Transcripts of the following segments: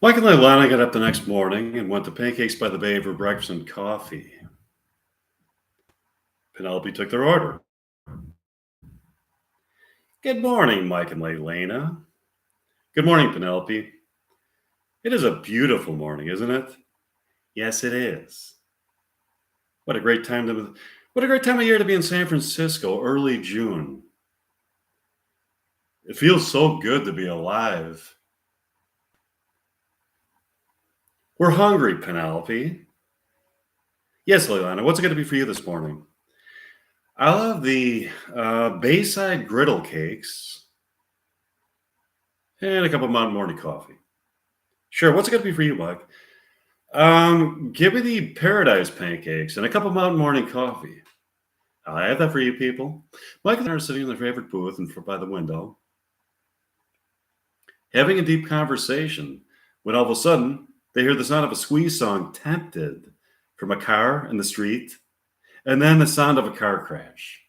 Mike and Leilani got up the next morning and went to Pancakes by the Bay for breakfast and coffee. Penelope took their order. Good morning, Mike and Leilani. Good morning, Penelope. It is a beautiful morning, isn't it? Yes, it is. What a great time to what a great time of year to be in San Francisco, early June. It feels so good to be alive. We're hungry, Penelope. Yes, Leilani, what's it going to be for you this morning? I'll have the Bayside griddle cakes and a cup of Mountain Morning coffee. Sure, what's it going to be for you, Mike? Give me the Paradise pancakes and a cup of Mountain Morning coffee. I'll have that for you people. Mike and I are sitting in their favorite booth by the window, having a deep conversation, when all of a sudden they hear the sound of a squeeze song, Tempted, from a car in the street, and then the sound of a car crash.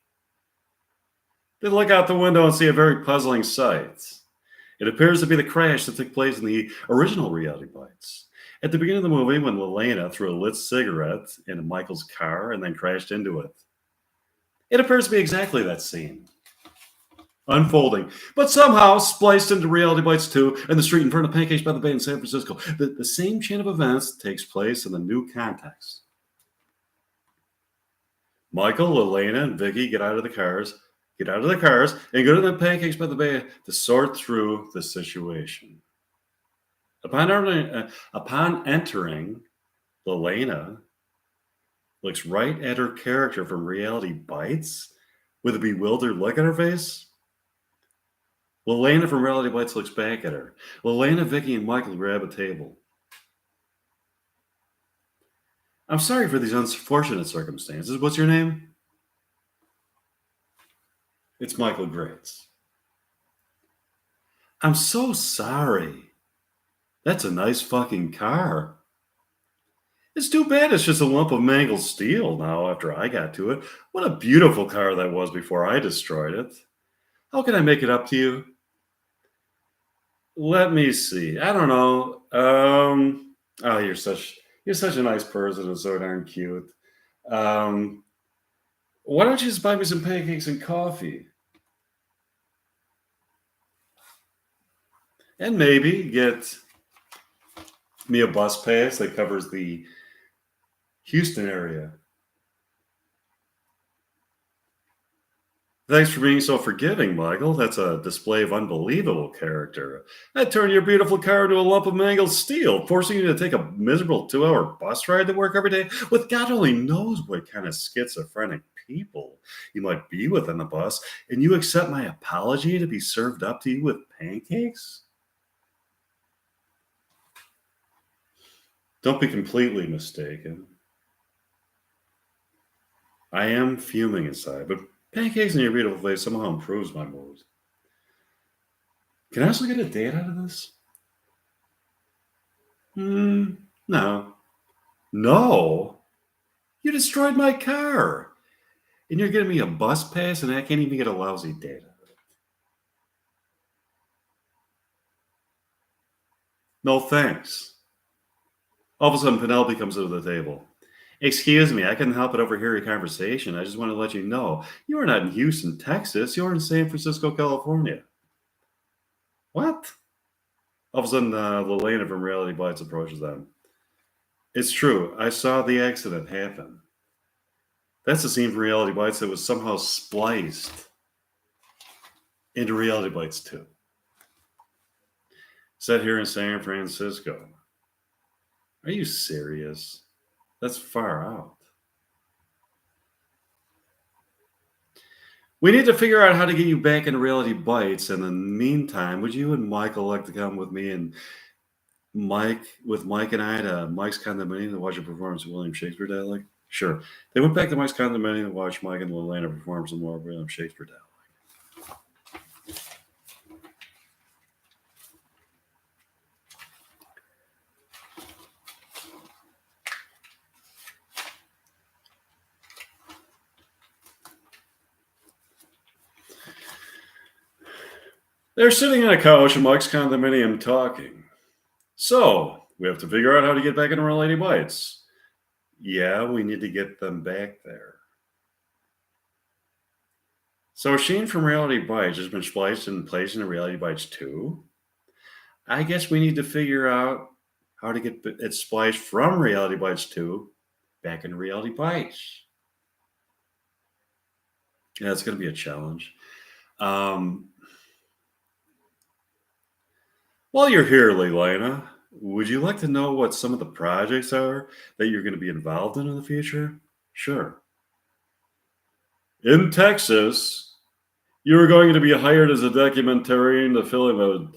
They look out the window and see a very puzzling sight. It appears to be the crash that took place in the original Reality Bites. At the beginning of the movie, when Lelena threw a lit cigarette into Michael's car and then crashed into it. It appears to be exactly that scene unfolding, but somehow spliced into Reality Bites 2 and the street in front of Pancakes by the Bay in San Francisco. The same chain of events takes place in the new context. Michael, Elena, and Vicky get out of the cars, and go to the Pancakes by the Bay to sort through the situation. Upon entering, Elena looks right at her character from Reality Bites with a bewildered look on her face. Lelena from Reality Bites looks back at her. Lelena, Vicky, and Michael grab a table. I'm sorry for these unfortunate circumstances. What's your name? It's Michael Grates. I'm so sorry. That's a nice fucking car. It's too bad it's just a lump of mangled steel now after I got to it. What a beautiful car that was before I destroyed it. How can I make it up to you? Let me see. I don't know. Oh, you're such a nice person and so darn cute. Why don't you just buy me some pancakes and coffee? And maybe get me a bus pass that covers the Houston area. Thanks for being so forgiving, Michael. That's a display of unbelievable character. I turned your beautiful car into a lump of mangled steel, forcing you to take a miserable 2-hour bus ride to work every day with God only knows what kind of schizophrenic people you might be with on the bus, and you accept my apology to be served up to you with pancakes? Don't be completely mistaken. I am fuming inside, but pancakes in your beautiful face somehow improves my mood. Can I also get a date out of this? No. No? You destroyed my car. And you're giving me a bus pass and I can't even get a lousy date out of it. No thanks. All of a sudden, Penelope comes to the table. Excuse me, I couldn't help but overhear your conversation. I just want to let you know you are not in Houston, Texas. You're in San Francisco, California. What? All of a sudden, Lelena from Reality Bites approaches them. It's true. I saw the accident happen. That's the scene from Reality Bites that was somehow spliced into Reality Bites 2. Set here in San Francisco. Are you serious? That's far out. We need to figure out how to get you back into Reality Bites. And in the meantime, would you and Michael like to come with me and Mike and I to Mike's condominium to watch a performance of William Shakespeare dialogue? Sure. They went back to Mike's condominium to watch Mike and Lelena perform some more William Shakespeare dialogue. They're sitting on a couch in Mike's condominium talking. So we have to figure out how to get back into Reality Bites. Yeah, we need to get them back there. So Sheen from Reality Bites has been spliced and placed into Reality Bites 2. I guess we need to figure out how to get it spliced from Reality Bites 2 back into Reality Bites. Yeah, it's going to be a challenge. While you're here, Leilana, would you like to know what some of the projects are that you're going to be involved in the future? Sure. In Texas, you are going to be hired as a documentarian to film a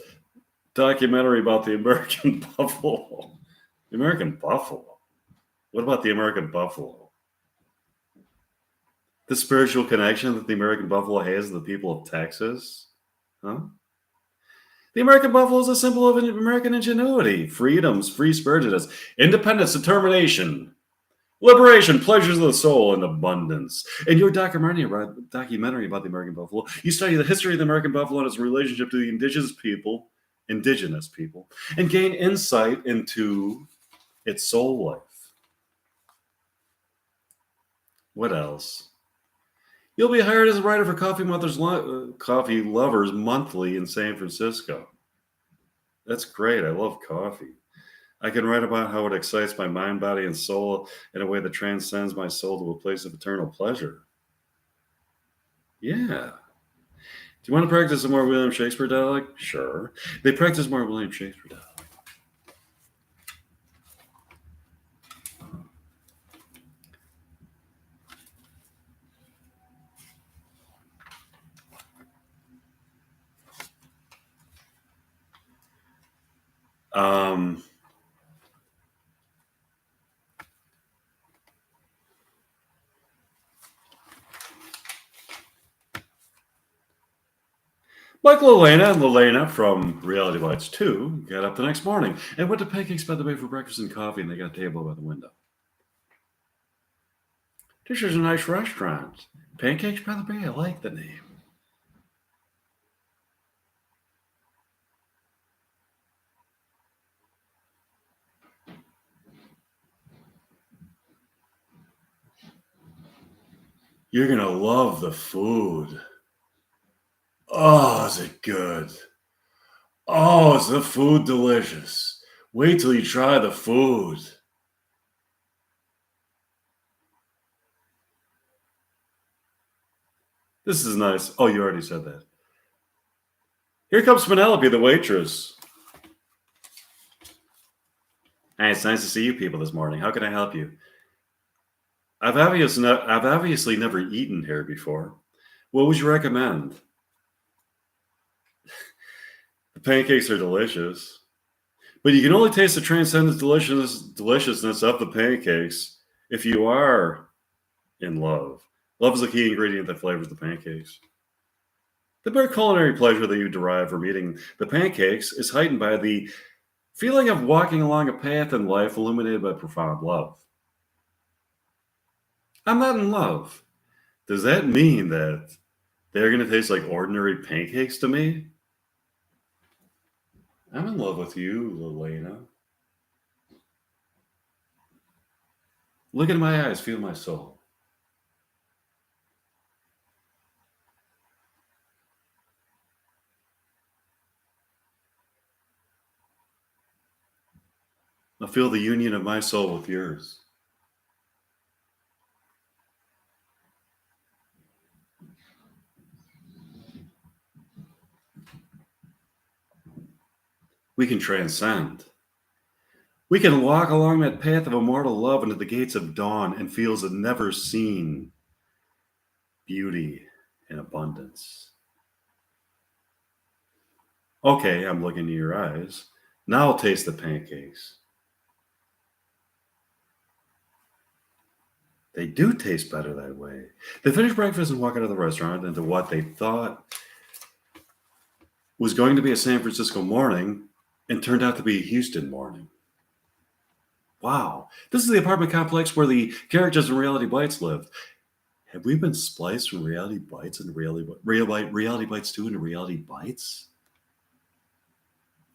documentary about the American buffalo. The American buffalo? What about the American buffalo? The spiritual connection that the American buffalo has to the people of Texas? Huh? The American buffalo is a symbol of American ingenuity, freedoms, free spiritedness, independence, determination, liberation, pleasures of the soul, and abundance. In your documentary about the American buffalo, you study the history of the American buffalo and its relationship to the indigenous people, and gain insight into its soul life. What else? You'll be hired as a writer for Coffee Lovers Monthly in San Francisco. That's great. I love coffee. I can write about how it excites my mind, body, and soul in a way that transcends my soul to a place of eternal pleasure. Yeah. Do you want to practice some more William Shakespeare dialect? Sure. They practice more William Shakespeare dialect. Michael and Lelena from Reality Bites 2 got up the next morning and went to Pancakes by the Bay for breakfast and coffee, and they got a table by the window. This is a nice restaurant. Pancakes by the Bay, I like the name. You're going to love the food. Oh, is it good? Oh, is the food delicious? Wait till you try the food. This is nice. Oh, you already said that. Here comes Penelope, the waitress. Hey, it's nice to see you people this morning. How can I help you? I've obviously never eaten here before. What would you recommend? The pancakes are delicious, but you can only taste the transcendent deliciousness of the pancakes if you are in love. Love is the key ingredient that flavors the pancakes. The mere culinary pleasure that you derive from eating the pancakes is heightened by the feeling of walking along a path in life illuminated by profound love. I'm not in love. Does that mean that they're going to taste like ordinary pancakes to me? I'm in love with you, Lelena. Look into my eyes, feel my soul. I feel the union of my soul with yours. We can transcend. We can walk along that path of immortal love into the gates of dawn and feels a never seen beauty and abundance. Okay, I'm looking into your eyes. Now I'll taste the pancakes. They do taste better that way. They finish breakfast and walk out of the restaurant into what they thought was going to be a San Francisco morning and turned out to be a Houston morning. Wow. This is the apartment complex where the characters in Reality Bites live. Have we been spliced from Reality Bites into Reality Bites 2 into Reality Bites?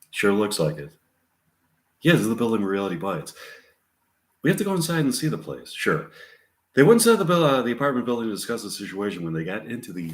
Sure looks like it. Yeah, this is the building where reality bites. We have to go inside and see the place. Sure. They went inside the apartment building to discuss the situation when they got into the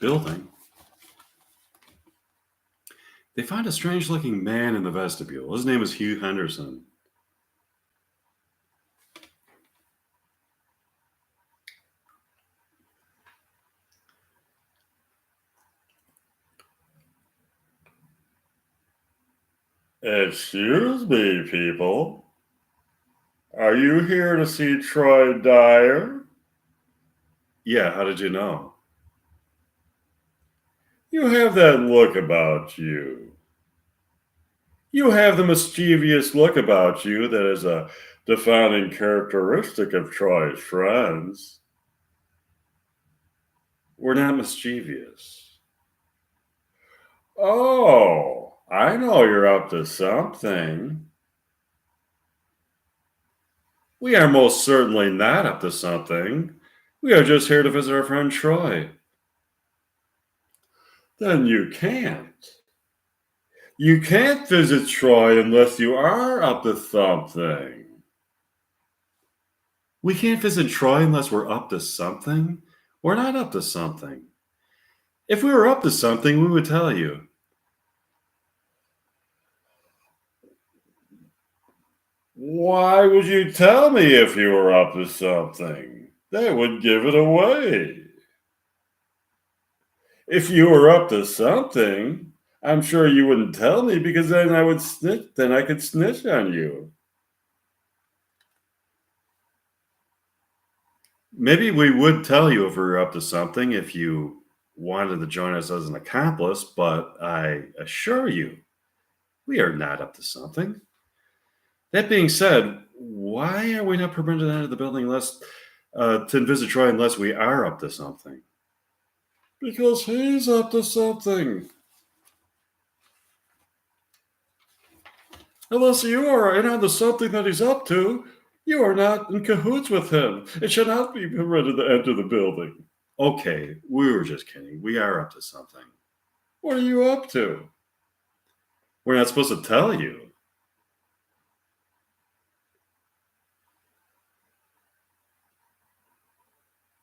building. They find a strange looking man in the vestibule. His name is Hugh Henderson. Excuse me, people. Are you here to see Troy Dyer? Yeah, how did you know? You have that look about you. You have the mischievous look about you that is a defining characteristic of Troy's friends. We're not mischievous. Oh, I know you're up to something. We are most certainly not up to something. We are just here to visit our friend Troy. Then you can't. You can't visit Troy unless you are up to something. We can't visit Troy unless we're up to something? We're not up to something. If we were up to something, we would tell you. Why would you tell me if you were up to something? That would give it away. If you were up to something, I'm sure you wouldn't tell me because then I could snitch on you. Maybe we would tell you if we were up to something if you wanted to join us as an accomplice, but I assure you, we are not up to something. That being said, why are we not permitted to enter the building to visit Troy unless we are up to something? Because he's up to something. Unless you are in on the something that he's up to, you are not in cahoots with him and should not be permitted to enter the building. Okay, we were just kidding. We are up to something. What are you up to? We're not supposed to tell you.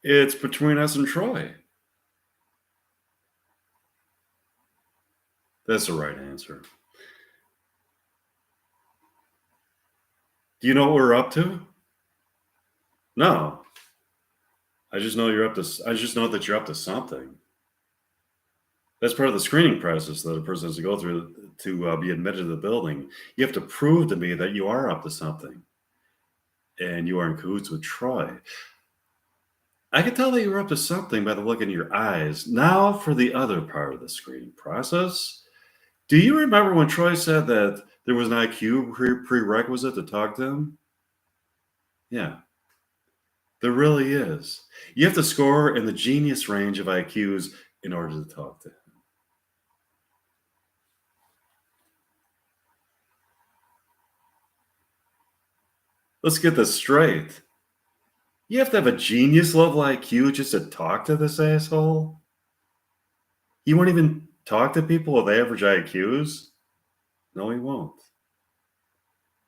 It's between us and Troy. That's the right answer. Do you know what we're up to? No. I just know that you're up to something. That's part of the screening process that a person has to go through to be admitted to the building. You have to prove to me that you are up to something and you are in cahoots with Troy. I can tell that you're up to something by the look in your eyes. Now for the other part of the screening process. Do you remember when Troy said that there was an IQ prerequisite to talk to him? Yeah, there really is. You have to score in the genius range of IQs in order to talk to him. Let's get this straight. You have to have a genius level IQ just to talk to this asshole? He won't even talk to people with average IQs? No, he won't.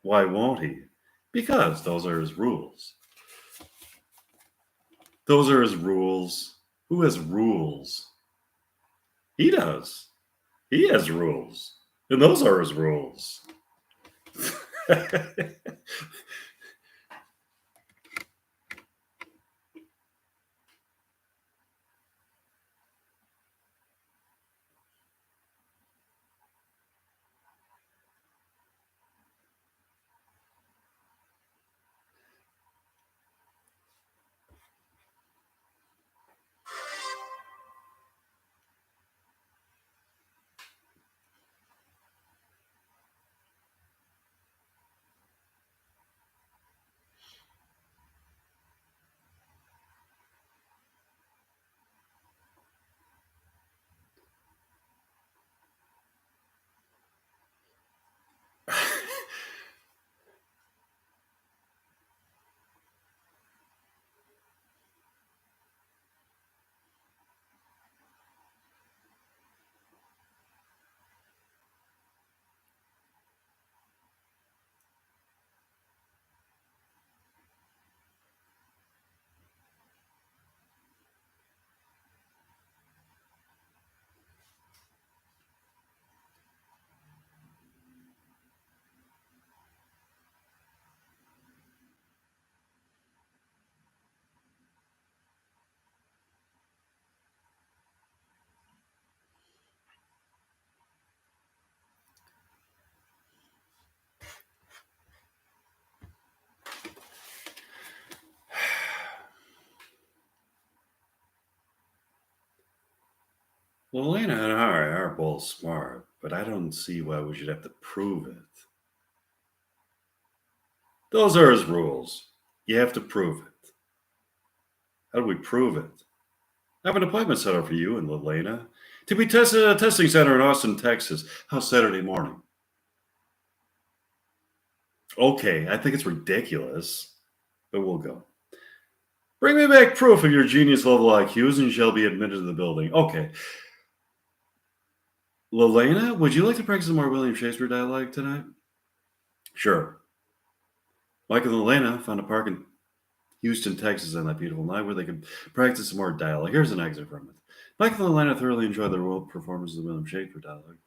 Why won't he? Because those are his rules. Those are his rules. Who has rules? He does. He has rules. And those are his rules. Well, Elena and I are both smart, but I don't see why we should have to prove it. Those are his rules. You have to prove it. How do we prove it? I have an appointment set up for you and Lelena to be tested at a testing center in Austin, Texas. How's Saturday morning? Okay, I think it's ridiculous, but we'll go. Bring me back proof of your genius level IQs and you shall be admitted to the building. Okay. Lelena, would you like to practice some more William Shakespeare dialogue tonight? Sure. Mike and Lelena found a park in Houston, Texas on that beautiful night where they could practice some more dialogue. Here's an excerpt from it. Mike and Lelena thoroughly enjoyed their world performances of William Shakespeare dialogue.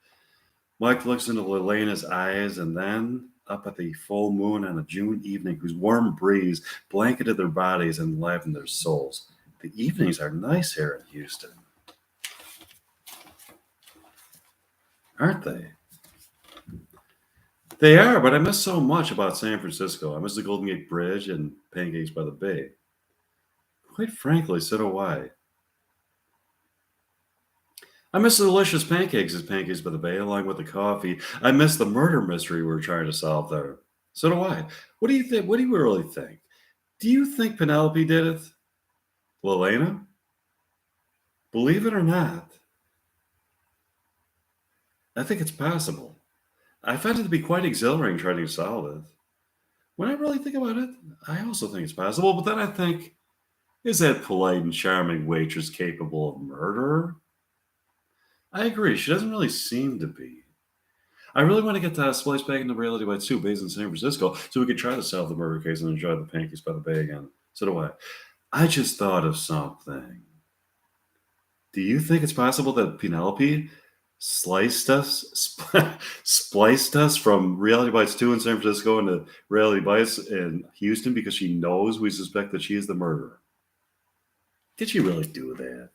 Mike looks into Lelena's eyes and then up at the full moon on a June evening whose warm breeze blanketed their bodies and livened their souls. The evenings are nice here in Houston, aren't they? They are, but I miss so much about San Francisco. I miss the Golden Gate Bridge and pancakes by the bay. Quite frankly, so do I. I miss the delicious pancakes at Pancakes by the Bay, along with the coffee. I miss the murder mystery we're trying to solve there. So do I. What do you think? What do you really think? Do you think Penelope did it? Lelena? Believe it or not, I think it's possible. I find it to be quite exhilarating trying to solve it. When I really think about it, I also think it's possible, but then I think, is that polite and charming waitress capable of murder? I agree, she doesn't really seem to be. I really want to get to Splice back into Reality Bites too, based in San Francisco, so we could try to solve the murder case and enjoy the pancakes by the bay again. So do I. I just thought of something. Do you think it's possible that Penelope spliced us from Reality Bites 2 in San Francisco into Reality Bites in Houston because she knows we suspect that she is the murderer? Did she really do that?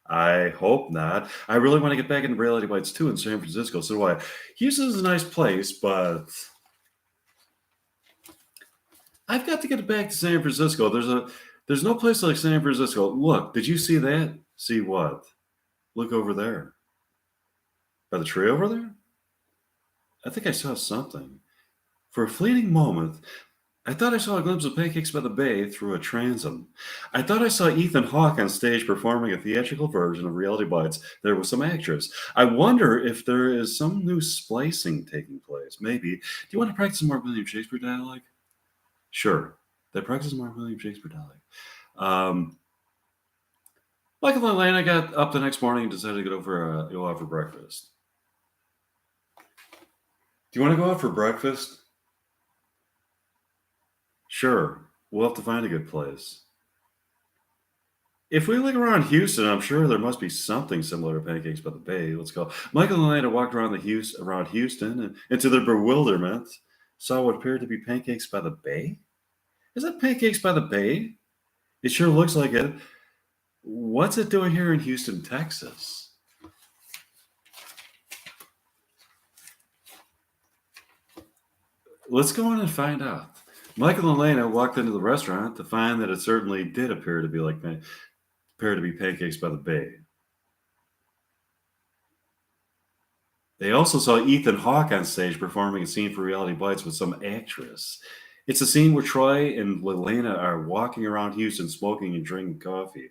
I hope not. I really want to get back into Reality Bites 2 in San Francisco. So do I. Houston is a nice place, but I've got to get back to San Francisco. There's no place like San Francisco. Look, did you see that? See what? Look over there. By the tree over there? I think I saw something. For a fleeting moment, I thought I saw a glimpse of Pancakes by the Bay through a transom. I thought I saw Ethan Hawke on stage performing a theatrical version of Reality Bites. There was some actress. I wonder if there is some new splicing taking place. Maybe. Do you want to practice some more William Shakespeare dialogue? Sure. They practice more William Shakespeare dialogue. Michael and Lana got up the next morning and decided to go out for breakfast. Do you want to go out for breakfast? Sure. We'll have to find a good place. If we look around Houston, I'm sure there must be something similar to Pancakes by the Bay. Let's go. Michael and Lana walked around Houston and to their bewilderment, saw what appeared to be Pancakes by the Bay. Is that Pancakes by the Bay? It sure looks like it. What's it doing here in Houston, Texas? Let's go in and find out. Michael and Lena walked into the restaurant to find that it certainly did appear to be Pancakes by the Bay. They also saw Ethan Hawke on stage performing a scene for Reality Bites with some actress. It's a scene where Troy and Lelena are walking around Houston smoking and drinking coffee.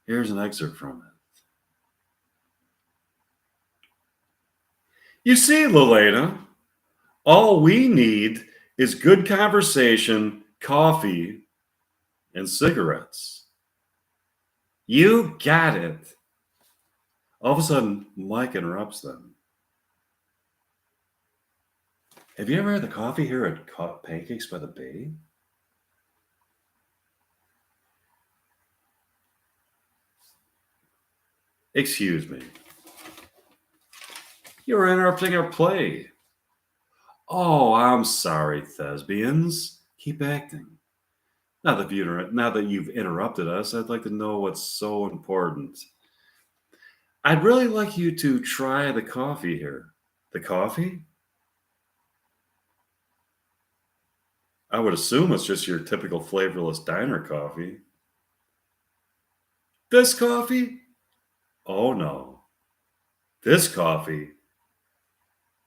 Here's an excerpt from it. You see, Lelena, all we need is good conversation, coffee, and cigarettes. You got it. All of a sudden, Mike interrupts them. Have you ever had the coffee here at Pancakes by the Bay? Excuse me. You're interrupting our play. Oh, I'm sorry, thespians. Keep acting. Now that you've interrupted us, I'd like to know what's so important. I'd really like you to try the coffee here. The coffee? I would assume it's just your typical flavorless diner coffee. This coffee? Oh no, this coffee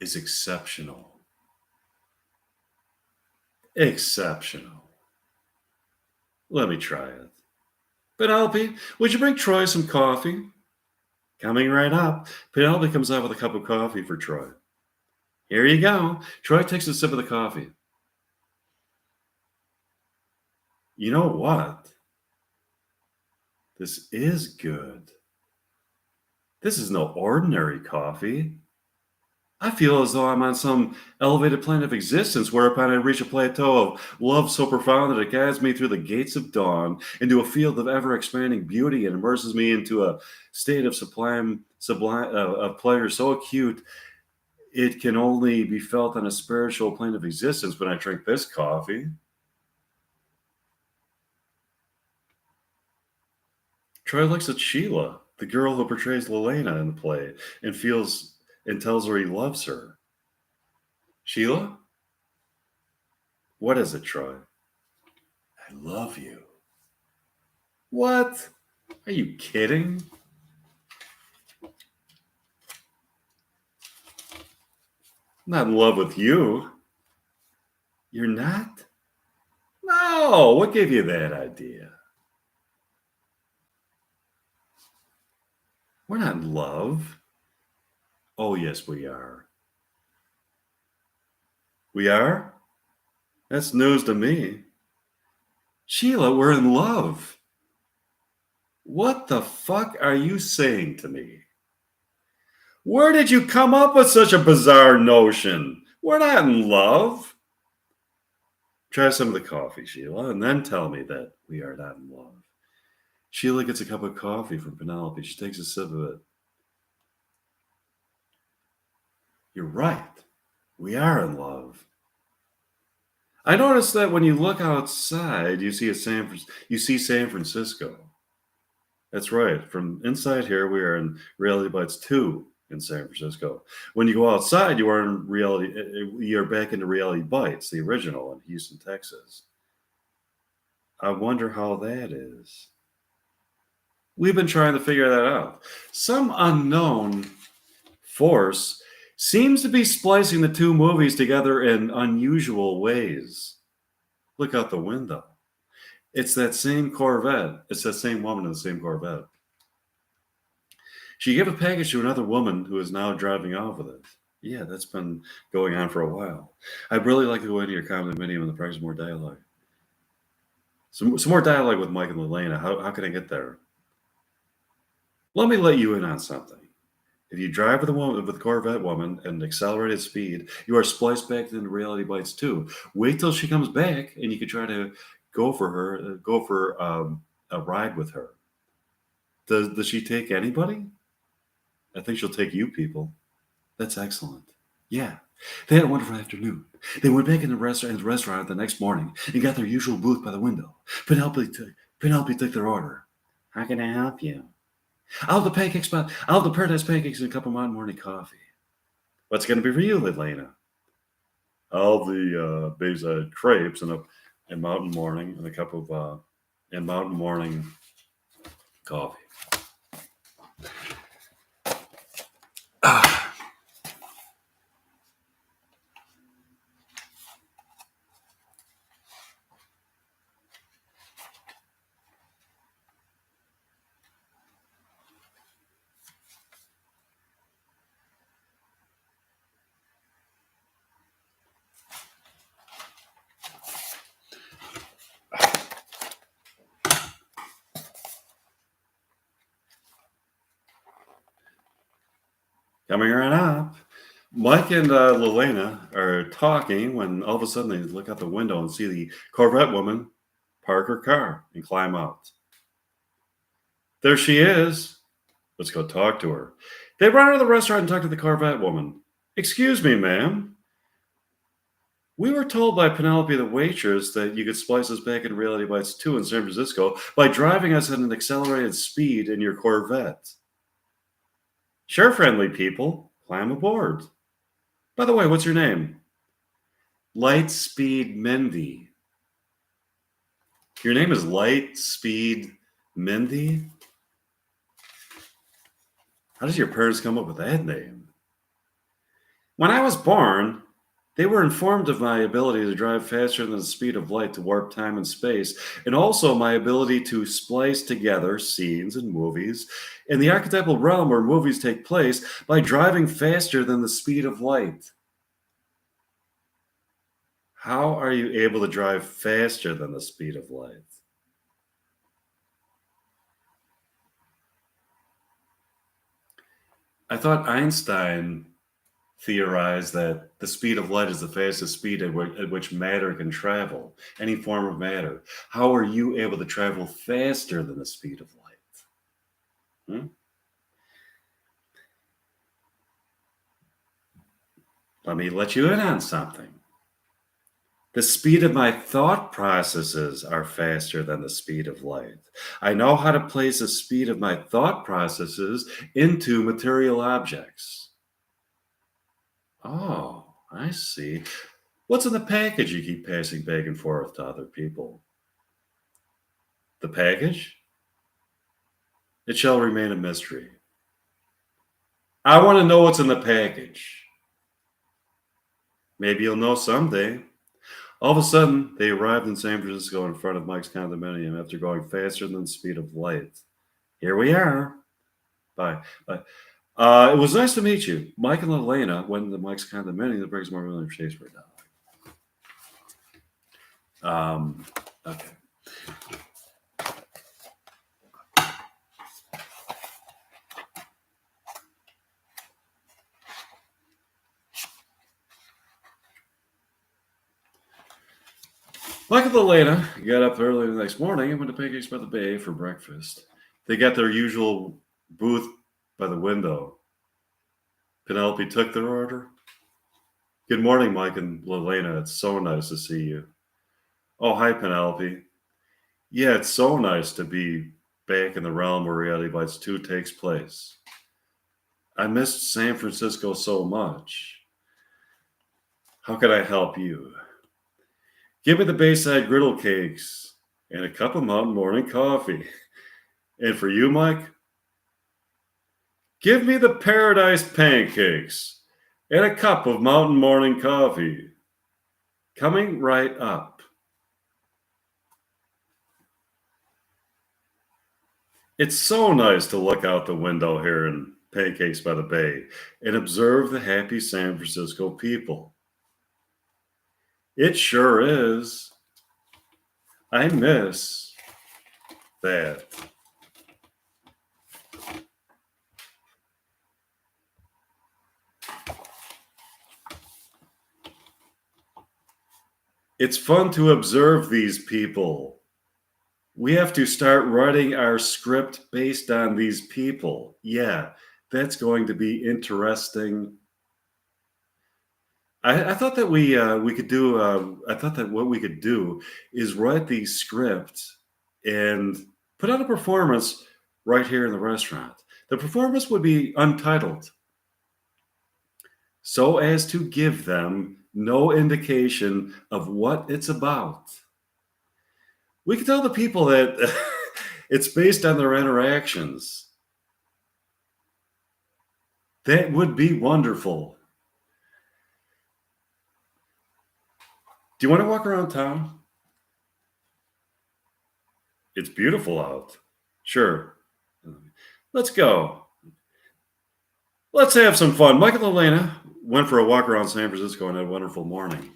is exceptional. Exceptional. Let me try it. Penelope, would you bring Troy some coffee? Coming right up. Penelope comes out with a cup of coffee for Troy. Here you go. Troy takes a sip of the coffee. You know what? This is good. This is no ordinary coffee. I feel as though I'm on some elevated plane of existence, whereupon I reach a plateau of love so profound that it guides me through the gates of dawn into a field of ever-expanding beauty and immerses me into a state of sublime of pleasure so acute it can only be felt on a spiritual plane of existence when I drink this coffee. Troy looks at Sheila, the girl who portrays Lelena in the play, and feels and tells her he loves her. Sheila? What is it, Troy? I love you. What? Are you kidding? I'm not in love with you. You're not? No, what gave you that idea? We're not in love. Oh, yes, we are. We are? That's news to me. Sheila, we're in love. What the fuck are you saying to me? Where did you come up with such a bizarre notion? We're not in love. Try some of the coffee, Sheila, and then tell me that we are not in love. Sheila gets a cup of coffee from Penelope. She takes a sip of it. You're right. We are in love. I noticed that when you look outside, you see San Francisco. That's right. From inside here, we are in Reality Bites 2 in San Francisco. When you go outside, you are in reality. You're back into Reality Bites, the original in Houston, Texas. I wonder how that is. We've been trying to figure that out. Some unknown force seems to be splicing the two movies together in unusual ways. Look out the window. It's that same Corvette. It's that same woman in the same Corvette. She gave a package to another woman who is now driving off with it. Yeah, that's been going on for a while. I'd really like to go into your condominium and the price of more dialogue. Some more dialogue with Mike and Lelena. How can I get there? Let me let you in on something. If you drive with the Corvette woman at an accelerated speed, you are spliced back into Reality Bites 2. Wait till she comes back, and you can try to go for a ride with her. Does she take anybody? I think she'll take you people. That's excellent. Yeah. They had a wonderful afternoon. They went back in the restaurant the next morning and got their usual booth by the window. Penelope took their order. How can I help you? I'll have the paradise pancakes and a cup of morning coffee. What's going to be for you, Elena? I'll have the Bayside crepes and mountain morning and a cup of mountain morning coffee. Coming right up. Mike and Lelena are talking when all of a sudden they look out the window and see the Corvette woman park her car and climb out. There she is. Let's go talk to her. They run out of the restaurant and talk to the Corvette woman. Excuse me, ma'am. We were told by Penelope, the waitress, that you could splice us back in Reality Bites 2 in San Francisco by driving us at an accelerated speed in your Corvette. Sure, friendly people. Climb aboard. By the way, what's your name? Lightspeed Mindy. Your name is Lightspeed Mindy? How did your parents come up with that name? When I was born, they were informed of my ability to drive faster than the speed of light to warp time and space, and also my ability to splice together scenes and movies in the archetypal realm where movies take place by driving faster than the speed of light. How are you able to drive faster than the speed of light? I thought Einstein theorized that the speed of light is the fastest speed at which matter can travel, any form of matter. How are you able to travel faster than the speed of light? Hmm? Let me let you in on something. The speed of my thought processes are faster than the speed of light. I know how to place the speed of my thought processes into material objects. Oh, I see. What's in the package you keep passing back and forth to other people? The package? It shall remain a mystery. I want to know what's in the package. Maybe you'll know someday. All of a sudden, they arrived in San Francisco in front of Mike's condominium after going faster than the speed of light. Here we are. Bye. Bye. It was nice to meet you. Mike and Elena went into Mike's condominium that brings more William Shakespeare down. Okay. Mike and Elena got up early the next morning and went to Pancakes by the Bay for breakfast. They got their usual booth by the window. Penelope took their order. Good morning, Mike and Elena. It's so nice to see you. Oh, hi, Penelope. Yeah, it's so nice to be back in the realm where Reality Bites 2 takes place. I missed San Francisco so much. How can I help you? Give me the Bayside griddle cakes and a cup of Mountain Morning coffee. And for you, Mike, give me the Paradise pancakes and a cup of Mountain Morning coffee. Coming right up. It's so nice to look out the window here in Pancakes by the Bay and observe the happy San Francisco people. It sure is. I miss that. It's fun to observe these people. We have to start writing our script based on these people. Yeah, that's going to be interesting. I thought that we could do. I thought that what we could do is write the script and put on a performance right here in the restaurant. The performance would be untitled, so as to give them no indication of what it's about. We could tell the people that it's based on their interactions. That would be wonderful. Do you want to walk around town? It's beautiful out. Sure. Let's go. Let's have some fun. Mike and Elena went for a walk around San Francisco and had a wonderful morning.